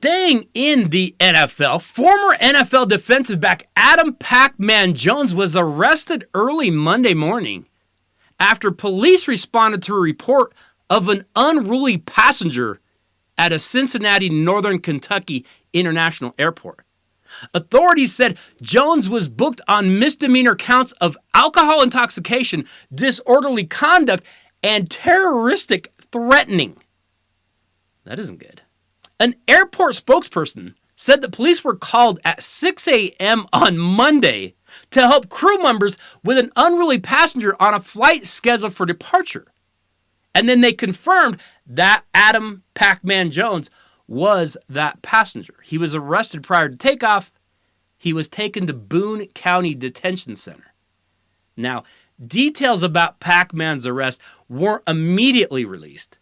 Staying in the NFL, former NFL defensive back Adam Pacman Jones was arrested early Monday morning after police responded to a report of an unruly passenger at a Cincinnati, Northern Kentucky International Airport. Authorities said Jones was booked on misdemeanor counts of alcohol intoxication, disorderly conduct, and terroristic threatening. That isn't good. An airport spokesperson said the police were called at 6 a.m. on Monday to help crew members with an unruly passenger on a flight scheduled for departure. And then they confirmed that Adam Pacman Jones was that passenger. He was arrested prior to takeoff. He was taken to Boone County Detention Center. Now, details about Pacman's arrest weren't immediately released,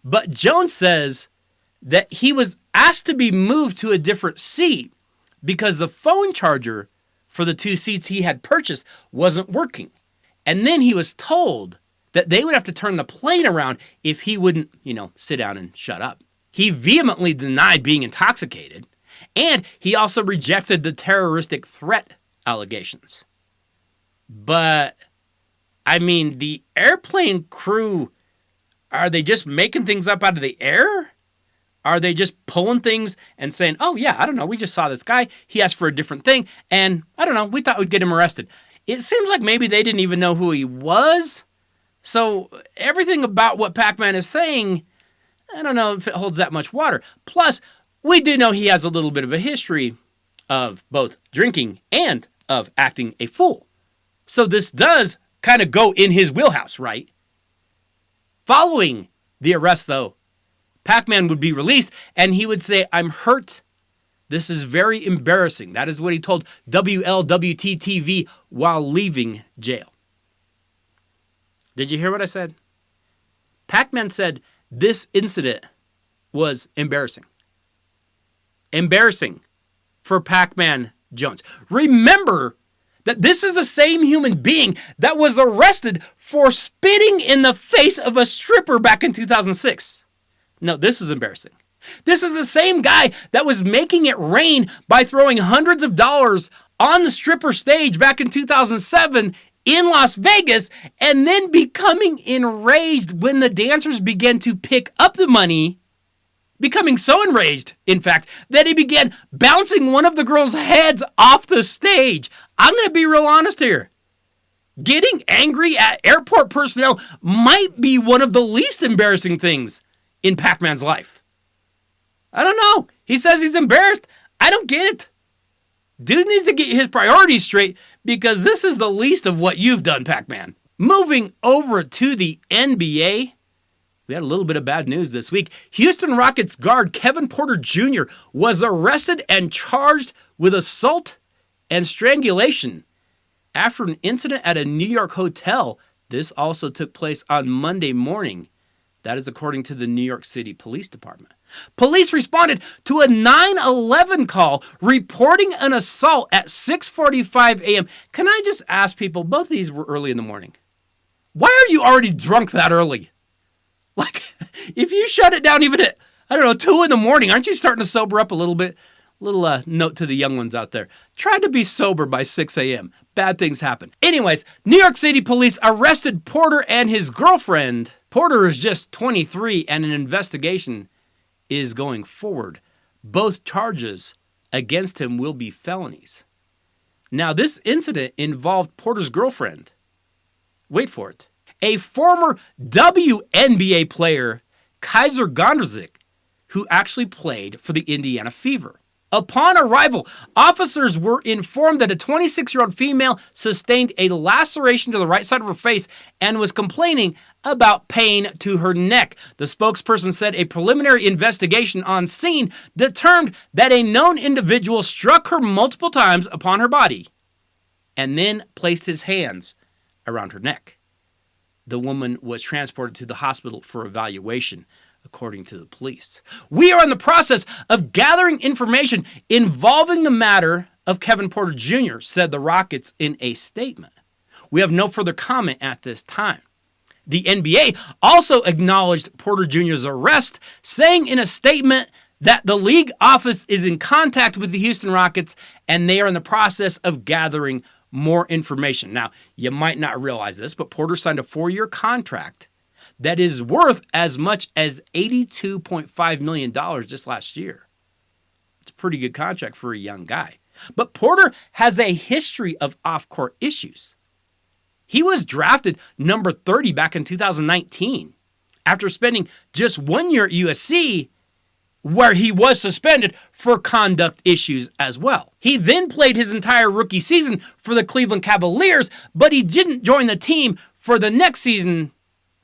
but Jones says that he was asked to be moved to a different seat because the phone charger for the two seats he had purchased wasn't working. And then he was told that they would have to turn the plane around if he wouldn't, sit down and shut up. He vehemently denied being intoxicated, and he also rejected the terroristic threat allegations. But, the airplane crew, are they just making things up out of the air? Are they just pulling things and saying, oh yeah, I don't know, we just saw this guy, he asked for a different thing, and I don't know, we thought we'd get him arrested. It seems like maybe they didn't even know who he was. So everything about what Pacman is saying, I don't know if it holds that much water. Plus, we do know he has a little bit of a history of both drinking and of acting a fool. So this does kind of go in his wheelhouse, right? Following the arrest, though, Pacman would be released, and he would say, I'm hurt. This is very embarrassing. That is what he told WLWT-TV while leaving jail. Did you hear what I said? Pacman said this incident was embarrassing. Embarrassing for Pacman Jones. Remember that this is the same human being that was arrested for spitting in the face of a stripper back in 2006. No, this is embarrassing. This is the same guy that was making it rain by throwing hundreds of dollars on the stripper stage back in 2007 in Las Vegas, and then becoming enraged when the dancers began to pick up the money, becoming so enraged, in fact, that he began bouncing one of the girls' heads off the stage. I'm going to be real honest here. Getting angry at airport personnel might be one of the least embarrassing things in Pacman's life. I don't know. He says he's embarrassed. I don't get it. Dude needs to get his priorities straight because this is the least of what you've done, Pacman. Moving over to the NBA, we had a little bit of bad news this week. Houston Rockets guard Kevin Porter Jr. was arrested and charged with assault and strangulation after an incident at a New York hotel. This also took place on Monday morning. That is according to the New York City Police Department. Police responded to a 911 call reporting an assault at 6:45 a.m. Can I just ask people, both of these were early in the morning. Why are you already drunk that early? Like, if you shut it down even at, 2 in the morning, aren't you starting to sober up a little bit? Little note to the young ones out there. Try to be sober by 6 a.m. Bad things happen. Anyways, New York City police arrested Porter and his girlfriend. Porter is just 23 and an investigation is going forward. Both charges against him will be felonies. Now, this incident involved Porter's girlfriend. Wait for it. A former WNBA player, Kaiser Gondrezick, who actually played for the Indiana Fever. Upon arrival, officers were informed that a 26-year-old female sustained a laceration to the right side of her face and was complaining about pain to her neck. The spokesperson said a preliminary investigation on scene determined that a known individual struck her multiple times upon her body and then placed his hands around her neck. The woman was transported to the hospital for evaluation, according to the police. We are in the process of gathering information involving the matter of Kevin Porter Jr., said the Rockets in a statement. We have no further comment at this time. The NBA also acknowledged Porter Jr.'s arrest, saying in a statement that the league office is in contact with the Houston Rockets and they are in the process of gathering more information. Now, you might not realize this, but Porter signed a 4-year contract that is worth as much as $82.5 million just last year. It's a pretty good contract for a young guy. But Porter has a history of off-court issues. He was drafted number 30 back in 2019 after spending just 1 year at USC, where he was suspended for conduct issues as well. He then played his entire rookie season for the Cleveland Cavaliers, but he didn't join the team for the next season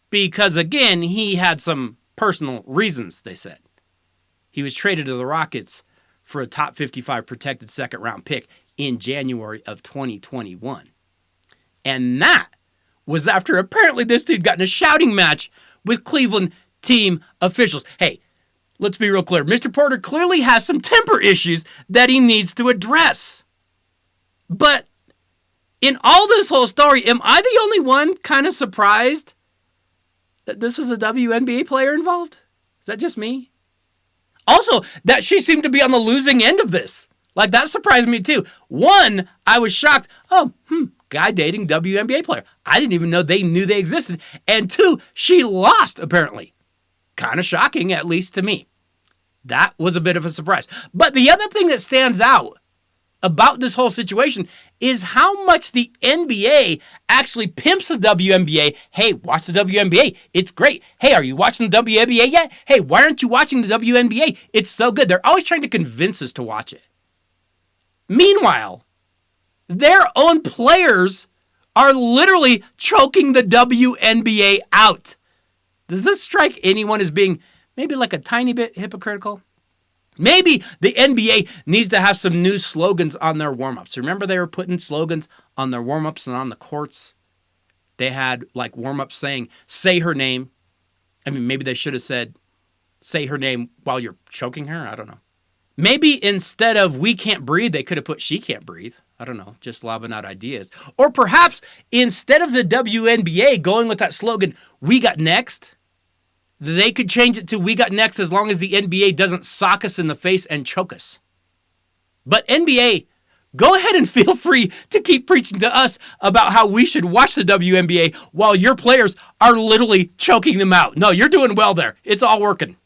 because, again, he had some personal reasons, they said. He was traded to the Rockets for a top 55 protected second-round pick in January of 2021. And that was after apparently this dude got in a shouting match with Cleveland team officials. Hey, let's be real clear. Mr. Porter clearly has some temper issues that he needs to address. But in all this whole story, am I the only one kind of surprised that this is a WNBA player involved? Is that just me? Also, that she seemed to be on the losing end of this. Like, that surprised me too. One, I was shocked. Guy dating WNBA player. I didn't even know they knew they existed. And two, she lost, apparently. Kind of shocking, at least to me. That was a bit of a surprise. But the other thing that stands out about this whole situation is how much the NBA actually pimps the WNBA. Hey, watch the WNBA. It's great. Hey, are you watching the WNBA yet? Hey, why aren't you watching the WNBA? It's so good. They're always trying to convince us to watch it. Meanwhile, their own players are literally choking the WNBA out. Does this strike anyone as being maybe like a tiny bit hypocritical? Maybe the NBA needs to have some new slogans on their warm-ups. Remember they were putting slogans on their warm-ups and on the courts? They had like warm-ups saying, say her name. I mean, maybe they should have said, say her name while you're choking her. I don't know. Maybe instead of we can't breathe, they could have put she can't breathe. I don't know, just lobbing out ideas. Or perhaps instead of the WNBA going with that slogan, we got next, they could change it to we got next as long as the NBA doesn't sock us in the face and choke us. But NBA, go ahead and feel free to keep preaching to us about how we should watch the WNBA while your players are literally choking them out. No, you're doing well there. It's all working.